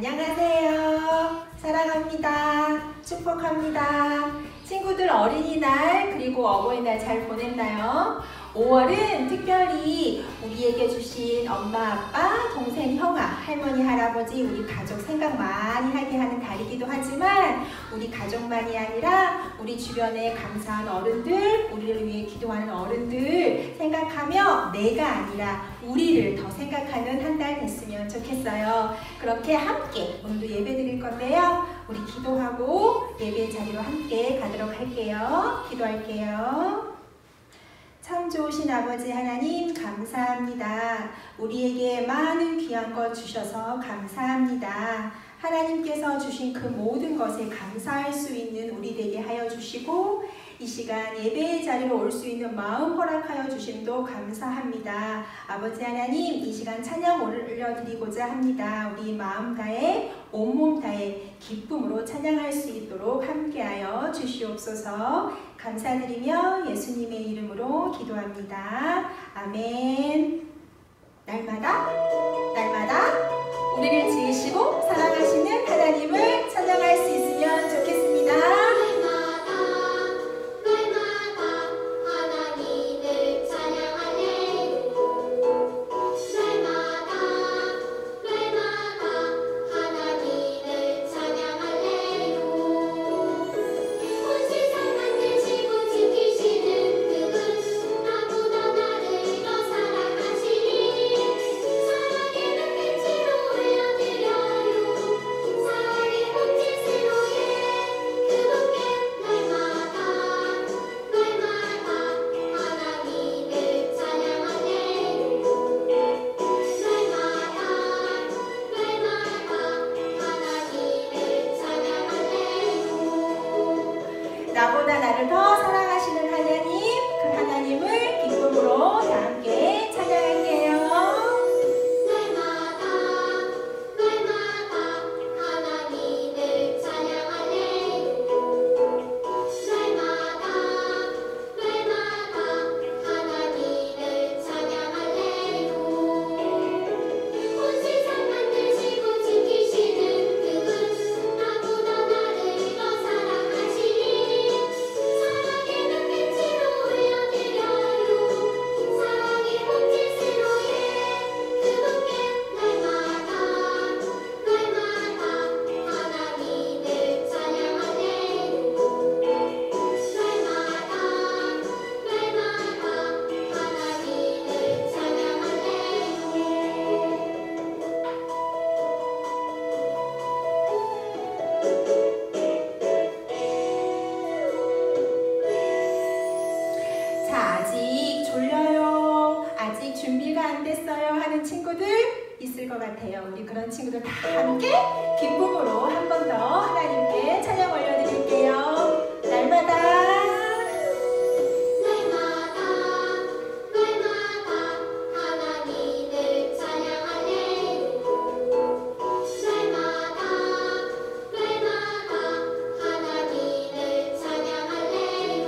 안녕하세요. 사랑합니다. 축복합니다. 친구들 어린이날 그리고 어버이날 잘 보냈나요? 5월은 특별히 우리에게 주신 엄마, 아빠, 동생, 형아, 할머니, 할아버지, 우리 가족 생각 많이 하게 하는 달이기도 하지만 우리 가족만이 아니라 우리 주변에 감사한 어른들, 우리를 위해 기도하는 어른들 생각하며 내가 아니라 우리를 더 생각하는 한 달 됐으면 좋겠어요. 그렇게 함께 오늘도 예배 드릴 건데요. 우리 기도하고 예배 자리로 함께 가도록 할게요. 기도할게요. 참 좋으신 아버지 하나님 감사합니다. 우리에게 많은 귀한 것 주셔서 감사합니다. 하나님께서 주신 그 모든 것에 감사할 수 있는 우리 되게 하여 주시고 이 시간 예배의 자리로 올 수 있는 마음 허락하여 주심도 감사합니다. 아버지 하나님 이 시간 찬양 올려드리고자 합니다. 우리 마음 다해 온몸 다해 기쁨으로 찬양할 수 있도록 함께하여 주시옵소서. 감사드리며 예수님의 이름으로 기도합니다. 아멘. 날마다 우리를 지으시고 사랑하시는 하나님을 찬양할 수 있으면 좋겠습니다. 나보다 나를 더 사랑하시는 하나님, 그 하나님을 기쁨으로 다 함께 찬양할게요. 날마다 하나님을 찬양할래요. 날마다 하나님을 찬양할래요. 온 세상 만드시고 지키시는 그분, 나보다 나를 더 사랑하시니 사랑의 눈빛으로 올려드려요. 사랑의 몸짓으로의 그분께 날마다 하나님을 찬양할래요. 날마다 하나님을 찬양할래요. 자, 아직 졸려요. 아직 준비가 안 됐어요 하는 친구들 있을 것 같아요. 우리 그런 친구들 다 함께 기쁨으로 한 번 더 하나님께 찬양 올려드릴게요. 날마다 하나님을 찬양할래요. 날마다 하나님을 찬양할래요.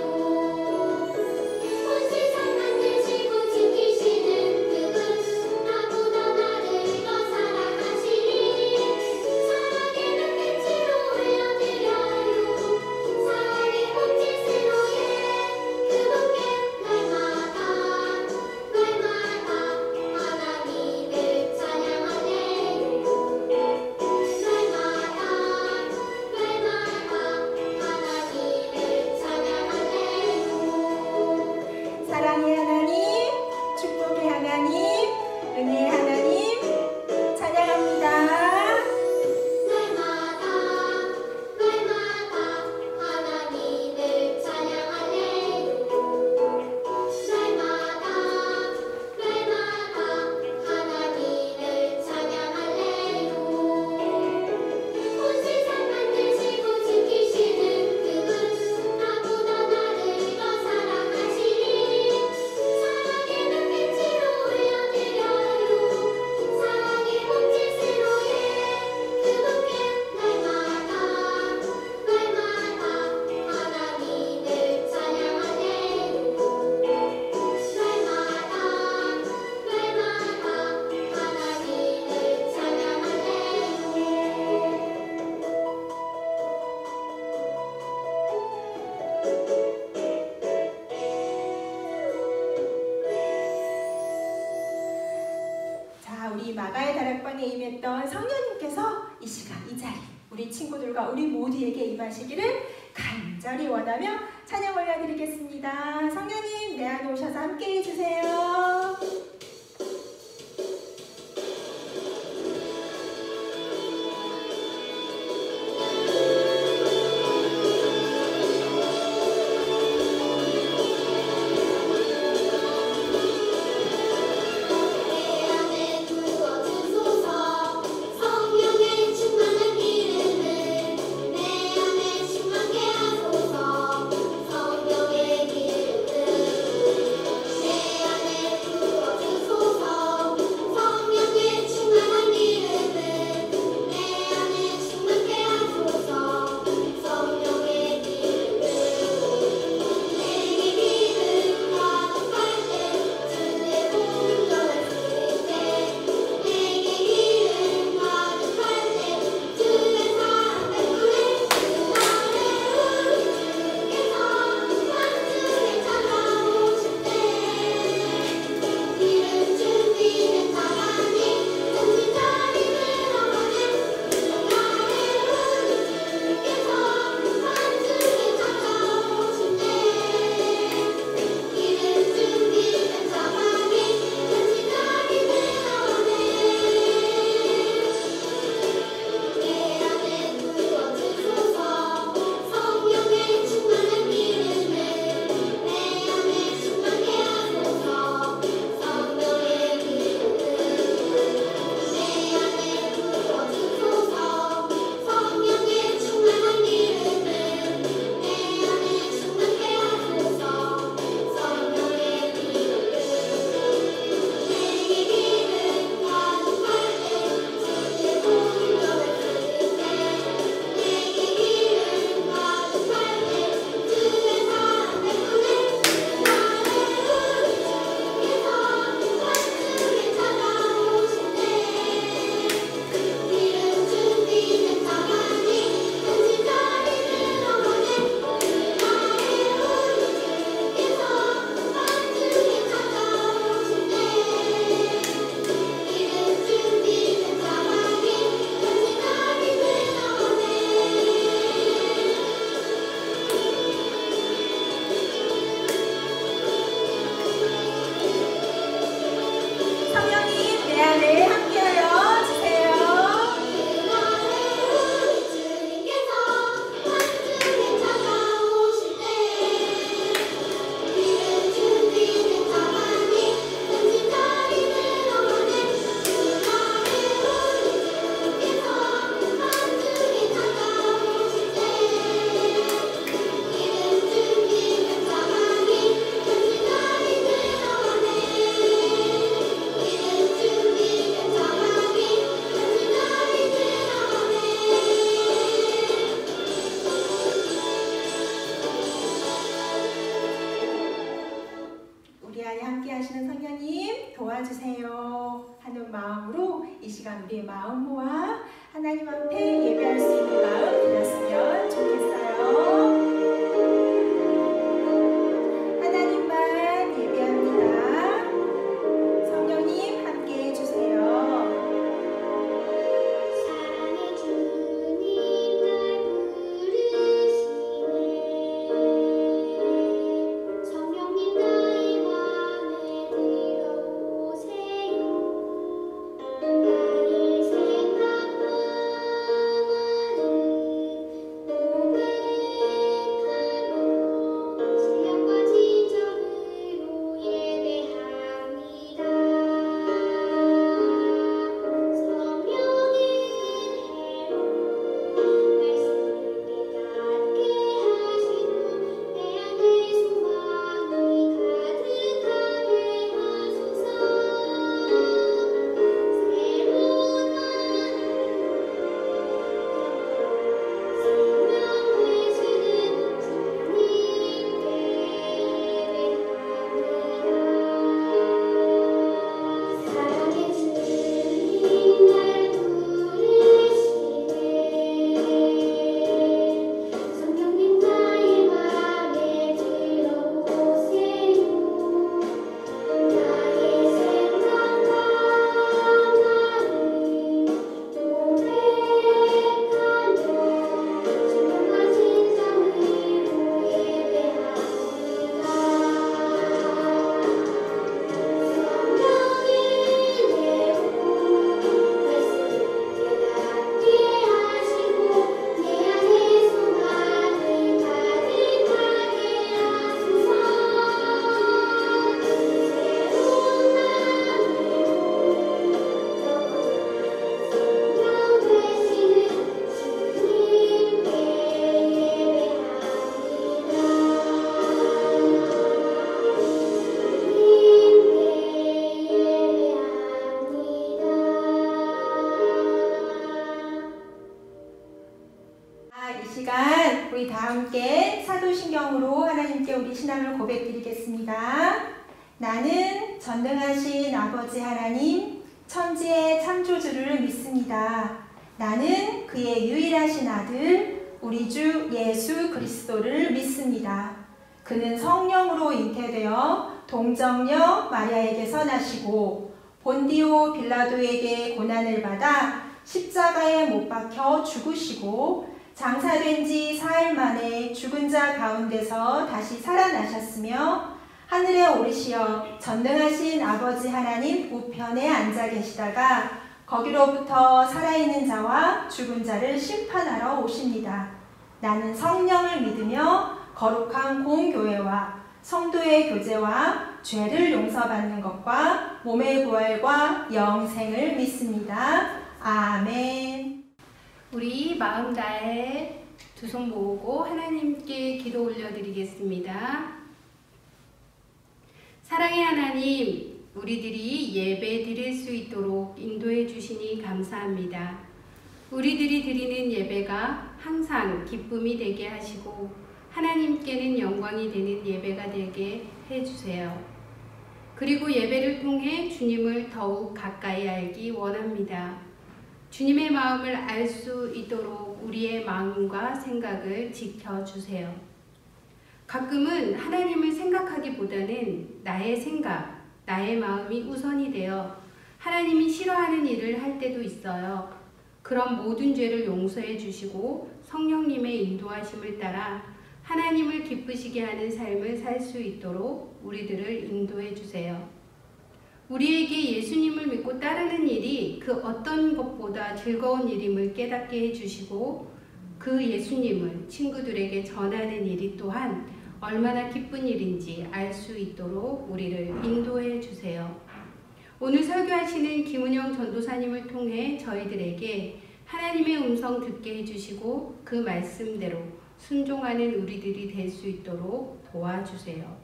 온 세상 만드시고 지키시는 그분, 나보다 나를 더 사랑하시니 사랑의 눈빛으로 올려드려요. 다락방에 임했던 성령님께서 이 시간 이 자리 우리 친구들과 우리 모두에게 임하시기를 간절히 원하며 찬양 올려드리겠습니다. 성령님 내 안에 오셔서 함께 해주세요. 도와주세요 하는 마음으로 이 시간 우리의 마음 모아 하나님 앞에 예배할 수 있는 마음 드렸으면 좋겠어요. 하나님만 예배합니다. 성령님 함께 해주세요. 사랑의 주님 날 부르시네. 성령님 나의 맘에 들어오세요. 나의 생각과 말은 고백하네. 함께 사도신경으로 하나님께 우리 신앙을 고백드리겠습니다. 나는 전능하신 아버지 하나님, 천지의 창조주를 믿습니다. 나는 그의 유일하신 아들, 우리 주 예수 그리스도를 믿습니다. 그는 성령으로 잉태되어 동정녀 마리아에게서 나시고 본디오 빌라도에게 고난을 받아 십자가에 못 박혀 죽으시고 장사된 지 4일 만에 죽은 자 가운데서 다시 살아나셨으며 하늘에 오르시어 전능하신 아버지 하나님 우편에 앉아 계시다가 거기로부터 살아있는 자와 죽은 자를 심판하러 오십니다. 나는 성령을 믿으며 거룩한 공교회와 성도의 교제와 죄를 용서받는 것과 몸의 부활과 영생을 믿습니다. 아멘. 우리 마음 다해 두 손 모으고 하나님께 기도 올려드리겠습니다. 사랑의 하나님, 우리들이 예배 드릴 수 있도록 인도해 주시니 감사합니다. 우리들이 드리는 예배가 항상 기쁨이 되게 하시고 하나님께는 영광이 되는 예배가 되게 해주세요. 그리고 예배를 통해 주님을 더욱 가까이 알기 원합니다. 주님의 마음을 알 수 있도록 우리의 마음과 생각을 지켜주세요. 가끔은 하나님을 생각하기보다는 나의 생각, 나의 마음이 우선이 되어 하나님이 싫어하는 일을 할 때도 있어요. 그런 모든 죄를 용서해 주시고 성령님의 인도하심을 따라 하나님을 기쁘시게 하는 삶을 살 수 있도록 우리들을 인도해 주세요. 우리에게 예수님을 믿고 따르는 일이 그 어떤 것보다 즐거운 일임을 깨닫게 해주시고 그 예수님을 친구들에게 전하는 일이 또한 얼마나 기쁜 일인지 알 수 있도록 우리를 인도해 주세요. 오늘 설교하시는 김은영 전도사님을 통해 저희들에게 하나님의 음성 듣게 해주시고 그 말씀대로 순종하는 우리들이 될 수 있도록 도와주세요.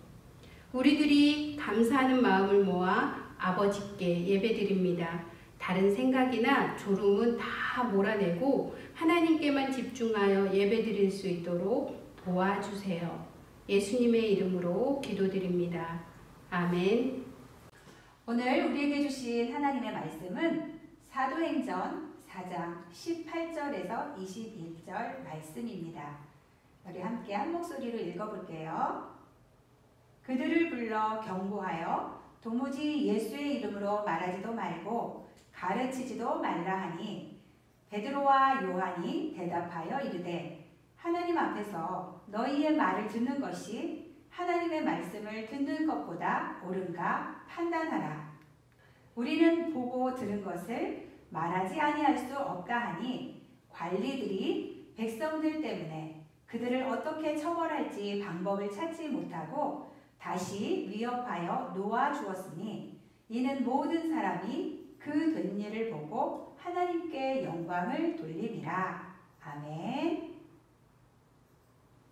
우리들이 감사하는 마음을 모아 아버지께 예배드립니다. 다른 생각이나 졸음은 다 몰아내고 하나님께만 집중하여 예배드릴 수 있도록 도와주세요. 예수님의 이름으로 기도드립니다. 아멘. 오늘 우리에게 주신 하나님의 말씀은 사도행전 4장 18절에서 21절 말씀입니다. 우리 함께 한 목소리로 읽어볼게요. 그들을 불러 경고하여 도무지 예수의 이름으로 말하지도 말고 가르치지도 말라 하니 베드로와 요한이 대답하여 이르되 하나님 앞에서 너희의 말을 듣는 것이 하나님의 말씀을 듣는 것보다 옳은가 판단하라. 우리는 보고 들은 것을 말하지 아니할 수 없다 하니 관리들이 백성들 때문에 그들을 어떻게 처벌할지 방법을 찾지 못하고 다시 위협하여 놓아주었으니 이는 모든 사람이 그 된 일을 보고 하나님께 영광을 돌림이라. 아멘.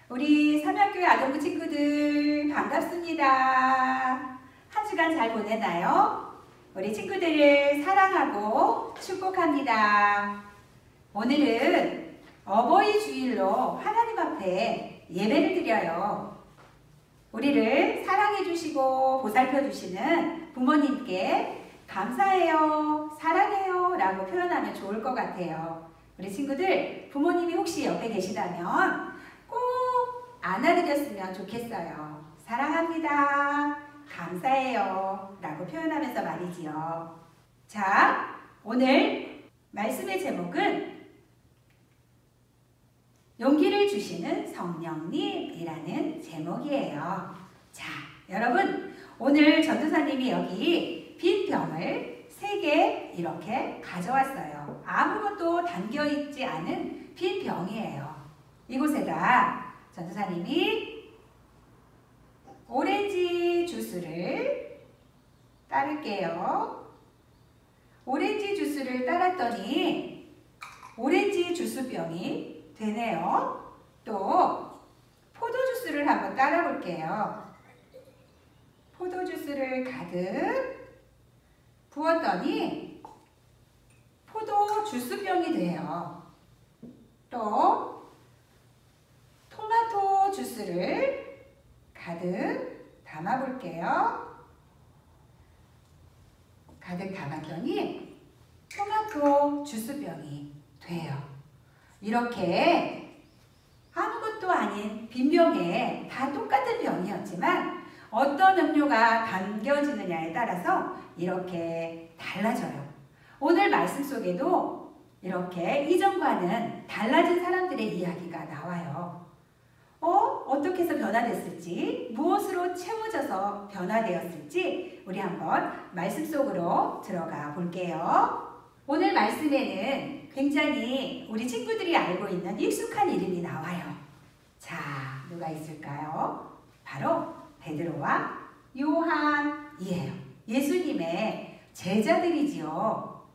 우리 삼양교회 아동부 친구들 반갑습니다. 한 주간 잘 보냈나요? 우리 친구들을 사랑하고 축복합니다. 오늘은 어버이 주일로 하나님 앞에 예배를 드려요. 우리를 사랑해 주시고 보살펴 주시는 부모님께 감사해요, 사랑해요 라고 표현하면 좋을 것 같아요. 우리 친구들 부모님이 혹시 옆에 계시다면 꼭 안아드렸으면 좋겠어요. 사랑합니다, 감사해요 라고 표현하면서 말이지요. 자, 오늘 말씀의 제목은 용기를 주시는 성령님이라는 제목이에요. 자, 여러분 오늘 전도사님이 여기 빈 병을 3개 이렇게 가져왔어요. 아무것도 담겨있지 않은 빈 병이에요. 이곳에다 전도사님이 오렌지 주스를 따를게요. 오렌지 주스를 따랐더니 오렌지 주스병이 되네요. 또 포도주스를 한번 따라 볼게요. 포도주스를 가득 부었더니 포도주스병이 돼요. 또 토마토 주스를 가득 담아 볼게요. 가득 담았더니 토마토 주스병이 돼요. 이렇게 아무것도 아닌 빈병에 다 똑같은 병이었지만 어떤 음료가 담겨지느냐에 따라서 이렇게 달라져요. 오늘 말씀 속에도 이렇게 이전과는 달라진 사람들의 이야기가 나와요. 어떻게 해서 변화됐을지, 무엇으로 채워져서 변화되었을지 우리 한번 말씀 속으로 들어가 볼게요. 오늘 말씀에는 굉장히 우리 친구들이 알고 있는 익숙한 이름이 나와요. 자, 누가 있을까요? 바로 베드로와 요한이에요. 예수님의 제자들이지요.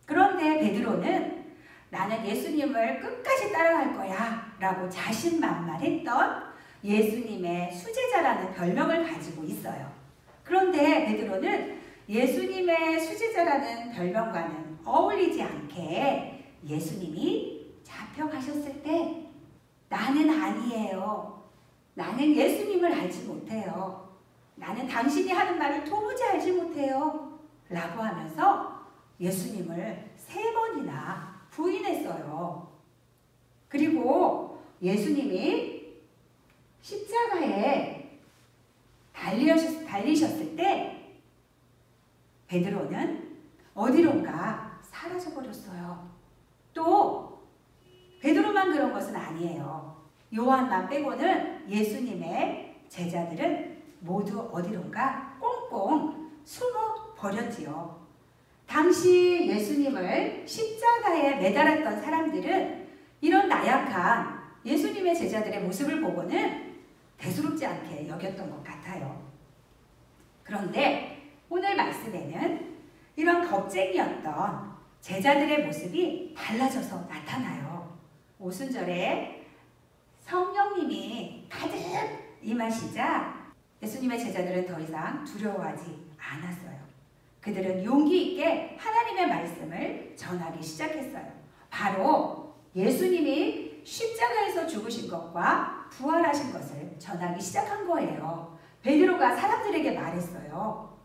그런데 베드로는 나는 예수님을 끝까지 따라갈 거야 라고 자신만만했던 예수님의 수제자라는 별명을 가지고 있어요. 그런데 베드로는 예수님의 수제자라는 별명과는 어울리지 않게 예수님이 잡혀가셨을 때 나는 아니에요. 나는 예수님을 알지 못해요. 나는 당신이 하는 말을 도무지 알지 못해요. 라고 하면서 예수님을 3번이나 부인했어요. 그리고 예수님이 십자가에 달리셨을 때 베드로는 어디론가 사라져버렸어요. 또 베드로만 그런 것은 아니에요. 요한만 빼고는 예수님의 제자들은 모두 어디론가 꽁꽁 숨어버렸지요. 당시 예수님을 십자가에 매달았던 사람들은 이런 나약한 예수님의 제자들의 모습을 보고는 대수롭지 않게 여겼던 것 같아요. 그런데 오늘 말씀에는 이런 겁쟁이였던 제자들의 모습이 달라져서 나타나요. 오순절에 성령님이 가득 임하시자 예수님의 제자들은 더 이상 두려워하지 않았어요. 그들은 용기 있게 하나님의 말씀을 전하기 시작했어요. 바로 예수님이 십자가에서 죽으신 것과 부활하신 것을 전하기 시작한 거예요. 베드로가 사람들에게 말했어요.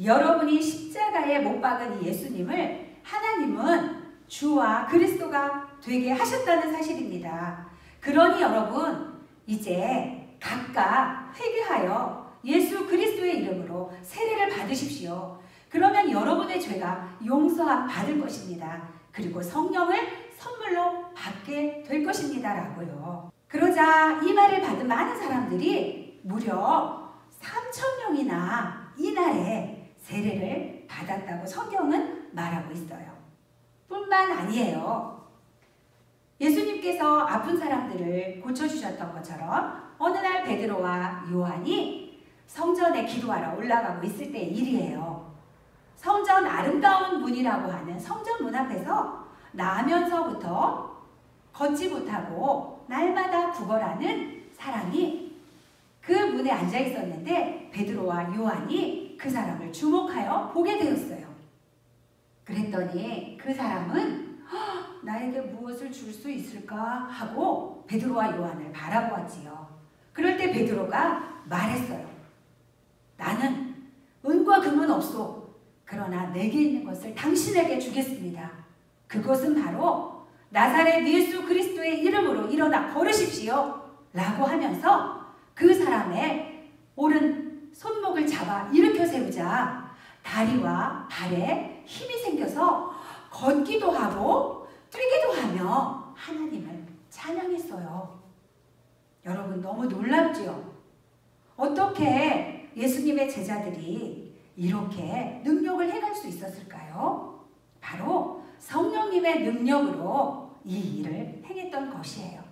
여러분이 십자가에 못 박은 이 예수님을 하나님은 주와 그리스도가 되게 하셨다는 사실입니다. 그러니 여러분 이제 각각 회개하여 예수 그리스도의 이름으로 세례를 받으십시오. 그러면 여러분의 죄가 용서함 받을 것입니다. 그리고 성령을 선물로 받게 될 것입니다. 라고요. 그러자 이 말을 받은 많은 사람들이 무려 3,000명이나 이날에 세례를 받았다고 성경은 말하고 있어요. 뿐만 아니에요. 예수님께서 아픈 사람들을 고쳐주셨던 것처럼 어느 날 베드로와 요한이 성전에 기도하러 올라가고 있을 때의 일이에요. 성전 아름다운 문이라고 하는 성전 문 앞에서 나면서부터 걷지 못하고 날마다 구걸하는 사람이 그 문에 앉아 있었는데 베드로와 요한이 그 사람을 주목하여 보게 되었어요. 그랬더니 그 사람은 나에게 무엇을 줄 수 있을까 하고 베드로와 요한을 바라보았지요. 그럴 때 베드로가 말했어요. 나는 은과 금은 없소. 그러나 내게 있는 것을 당신에게 주겠습니다. 그것은 바로 나사렛 예수 그리스도의 이름으로 일어나 걸으십시오. 라고 하면서 그 사람의 오른 손목을 잡아 일으켜 세우자 다리와 발에 힘이 생겨서 걷기도 하고 뛰기도 하며 하나님을 찬양했어요. 여러분 너무 놀랍지요? 어떻게 예수님의 제자들이 이렇게 능력을 행할 수 있었을까요? 바로 성령님의 능력으로 이 일을 행했던 것이에요.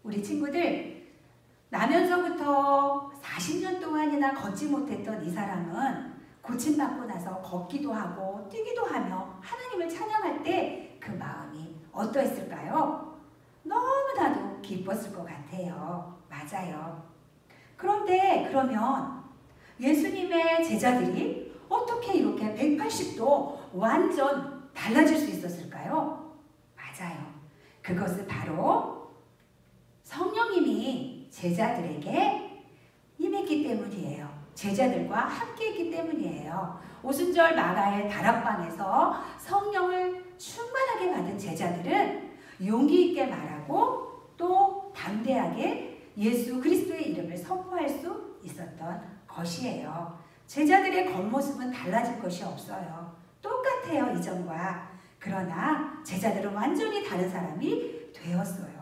우리 친구들 나면서부터 40년 동안이나 걷지 못했던 이 사람은 고침받고 나서 걷기도 하고 뛰기도 하며 하나님을 찬양할 때 그 마음이 어떠했을까요? 너무나도 기뻤을 것 같아요. 맞아요. 그런데 그러면 예수님의 제자들이 어떻게 이렇게 180도 완전 달라질 수 있었을까요? 맞아요. 그것은 바로 성령님이 제자들에게 임했기 때문이에요. 제자들과 함께 했기 때문이에요. 오순절 마가의 다락방에서 성령을 충만하게 받은 제자들은 용기 있게 말하고 또 담대하게 예수 그리스도의 이름을 선포할 수 있었던 것이에요. 제자들의 겉모습은 달라질 것이 없어요. 똑같아요, 이전과. 그러나 제자들은 완전히 다른 사람이 되었어요.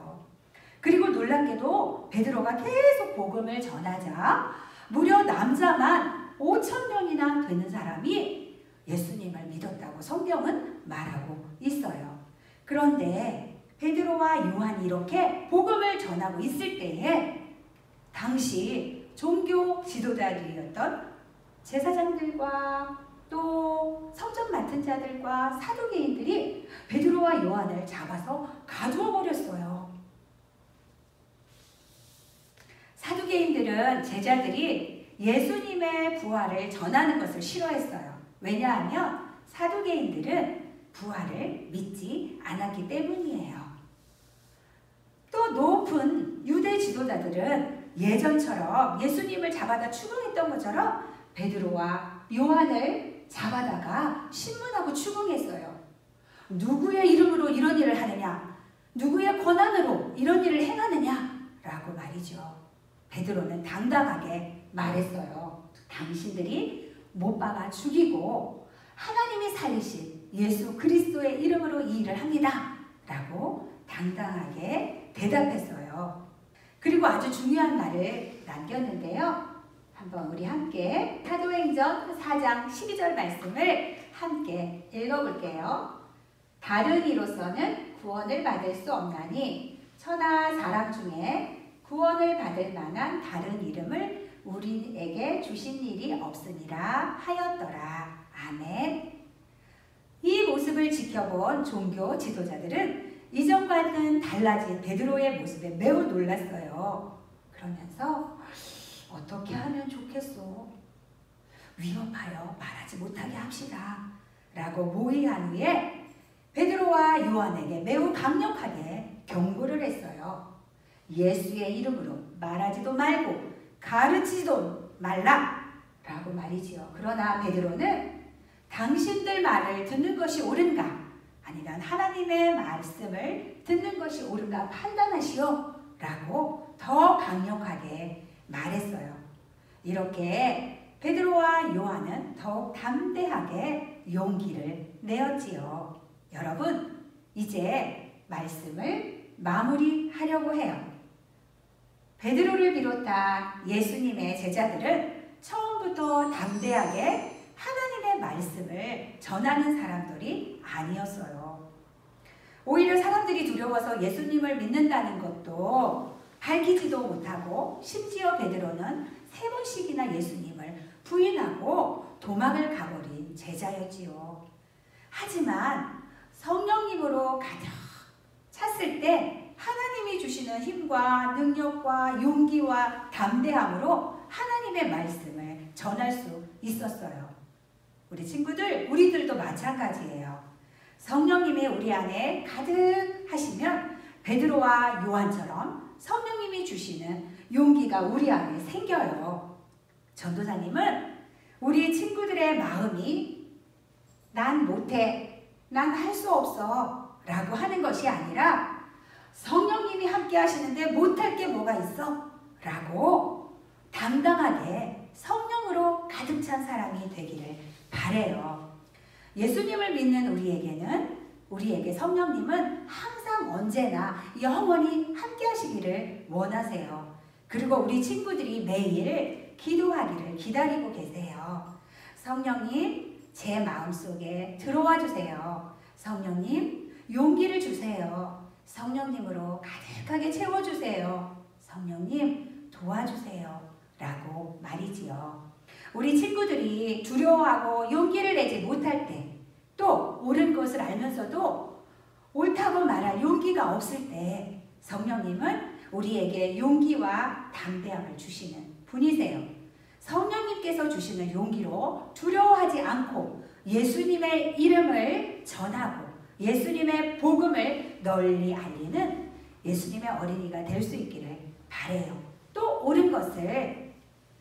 그리고 놀랍게도 베드로가 계속 복음을 전하자 무려 남자만 5,000명이나 되는 사람이 예수님을 믿었다고 성경은 말하고 있어요. 그런데 베드로와 요한이 이렇게 복음을 전하고 있을 때에 당시 종교 지도자들이었던 제사장들과 또 성전 맡은 자들과 사두개인들이 베드로와 요한을 잡아서 가두어 버렸어요. 사두개인들은 제자들이 예수님의 부활을 전하는 것을 싫어했어요. 왜냐하면 사두개인들은 부활을 믿지 않았기 때문이에요. 또 높은 유대 지도자들은 예전처럼 예수님을 잡아다 추궁했던 것처럼 베드로와 요한을 잡아다가 신문하고 추궁했어요. 누구의 이름으로 이런 일을 하느냐? 누구의 권한으로 이런 일을 행하느냐? 라고 말이죠. 베드로는 당당하게 말했어요. 당신들이 못 박아 죽이고 하나님이 살리신 예수 그리스도의 이름으로 이 일을 합니다. 라고 당당하게 대답했어요. 그리고 아주 중요한 말을 남겼는데요. 한번 우리 함께 사도행전 4장 12절 말씀을 함께 읽어볼게요. 다른 이로서는 구원을 받을 수 없나니 천하 사람 중에 구원을 받을 만한 다른 이름을 우리에게 주신 일이 없으니라 하였더라. 아멘. 이 모습을 지켜본 종교 지도자들은 이전과는 달라진 베드로의 모습에 매우 놀랐어요. 그러면서 어떻게 하면 좋겠소? 위협하여 말하지 못하게 합시다. 라고 모의한 후에 베드로와 요한에게 매우 강력하게 경고를 했어요. 예수의 이름으로 말하지도 말고 가르치지도 말라. 라고 말이지요. 그러나 베드로는 당신들 말을 듣는 것이 옳은가? 아니면 하나님의 말씀을 듣는 것이 옳은가 판단하시오. 라고 더 강력하게 말했어요. 이렇게 베드로와 요한은 더욱 담대하게 용기를 내었지요. 여러분, 이제 말씀을 마무리하려고 해요. 베드로를 비롯한 예수님의 제자들은 처음부터 담대하게 하나님의 말씀을 전하는 사람들이 아니었어요. 오히려 사람들이 두려워서 예수님을 믿는다는 것도 밝히지도 못하고 심지어 베드로는 3번씩이나 예수님을 부인하고 도망을 가버린 제자였지요. 하지만 성령님으로 가득 찼을 때 하나님이 주시는 힘과 능력과 용기와 담대함으로 하나님의 말씀을 전할 수 있었어요. 우리 친구들, 우리들도 마찬가지예요. 성령님이 우리 안에 가득 하시면 베드로와 요한처럼 성령님이 주시는 용기가 우리 안에 생겨요. 전도사님은 우리 친구들의 마음이 난 못해, 난 할 수 없어 라고 하는 것이 아니라 성령님이 함께 하시는데 못할 게 뭐가 있어? 라고 당당하게 성령으로 가득 찬 사람이 되기를 바래요. 예수님을 믿는 우리에게 성령님은 항상 언제나 영원히 함께 하시기를 원하세요. 그리고 우리 친구들이 매일 기도하기를 기다리고 계세요. 성령님, 제 마음속에 들어와 주세요. 성령님, 용기를 주세요. 성령님으로 가득하게 채워주세요. 성령님, 도와주세요. 라고 말이지요. 우리 친구들이 두려워하고 용기를 내지 못할 때, 또 옳은 것을 알면서도 옳다고 말할 용기가 없을 때 성령님은 우리에게 용기와 담대함을 주시는 분이세요. 성령님께서 주시는 용기로 두려워하지 않고 예수님의 이름을 전하고 예수님의 복음을 널리 알리는 예수님의 어린이가 될 수 있기를 바래요. 옳은 것을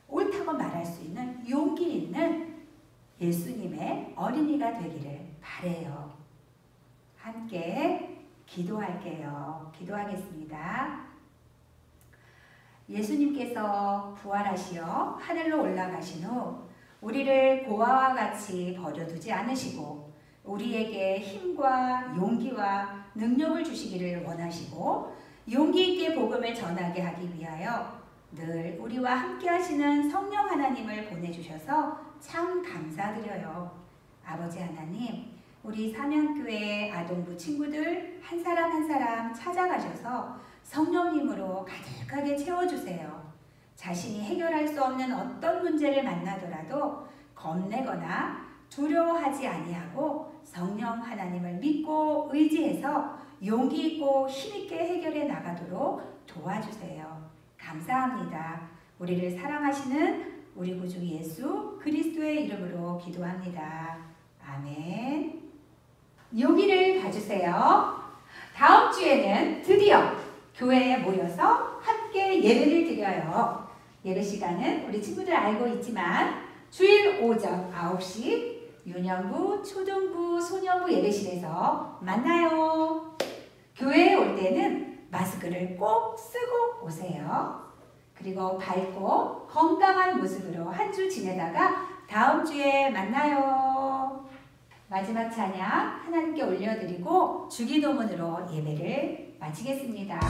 옳다고 말할 수 있는 용기 있는 예수님의 어린이가 되기를 바래요. 함께 기도할게요. 기도하겠습니다. 예수님께서 부활하시어 하늘로 올라가신 후 우리를 고아와 같이 버려두지 않으시고 우리에게 힘과 용기와 능력을 주시기를 원하시고 용기 있게 복음을 전하게 하기 위하여 늘 우리와 함께 하시는 성령 하나님을 보내주셔서 참 감사드려요. 아버지 하나님, 우리 사면교회 아동부 친구들 한 사람 한 사람 찾아가셔서 성령님으로 가득하게 채워주세요. 자신이 해결할 수 없는 어떤 문제를 만나더라도 겁내거나 두려워하지 아니하고 성령 하나님을 믿고 의지해서 용기 있고 힘있게 해결해 나가도록 도와주세요. 감사합니다. 우리를 사랑하시는 우리 구주 예수 그리스도의 이름으로 기도합니다. 아멘. 여기를 봐주세요. 다음 주에는 드디어 교회에 모여서 함께 예배를 드려요. 예배 시간은 우리 친구들 알고 있지만 주일 오전 9시 유년부, 초등부, 소년부 예배실에서 만나요. 교회에 올 때는 마스크를 꼭 쓰고 오세요. 그리고 밝고 건강한 모습으로 한 주 지내다가 다음 주에 만나요. 마지막 찬양 하나님께 올려드리고 주기도문으로 예배를 마치겠습니다.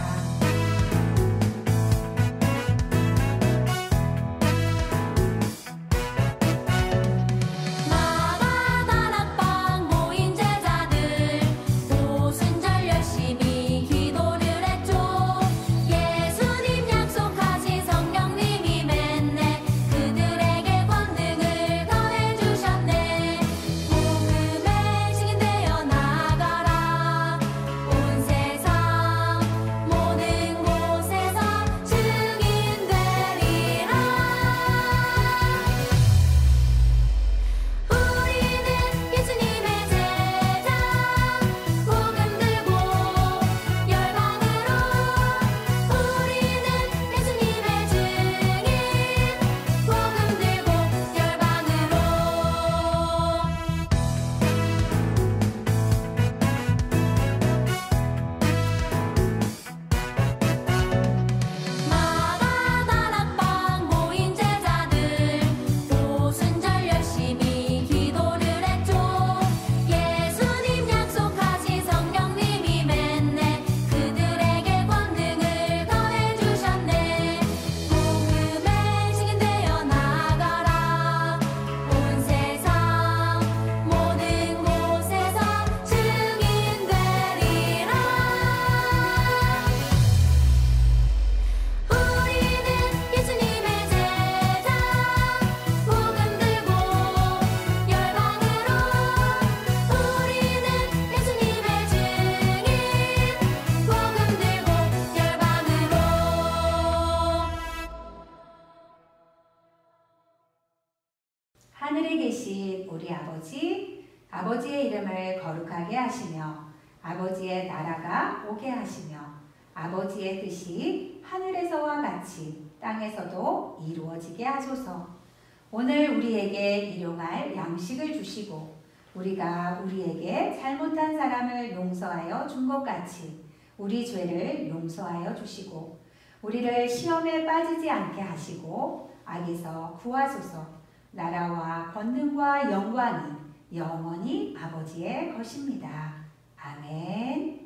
하늘에 계신 우리 아버지, 아버지의 이름을 거룩하게 하시며 아버지의 나라가 오게 하시며 아버지의 뜻이 하늘에서와 같이 땅에서도 이루어지게 하소서. 오늘 우리에게 일용할 양식을 주시고 우리가 우리에게 잘못한 사람을 용서하여 준 것 같이 우리 죄를 용서하여 주시고 우리를 시험에 빠지지 않게 하시고 악에서 구하소서. 나라와 권능과 영광이 영원히 아버지의 것입니다. 아멘.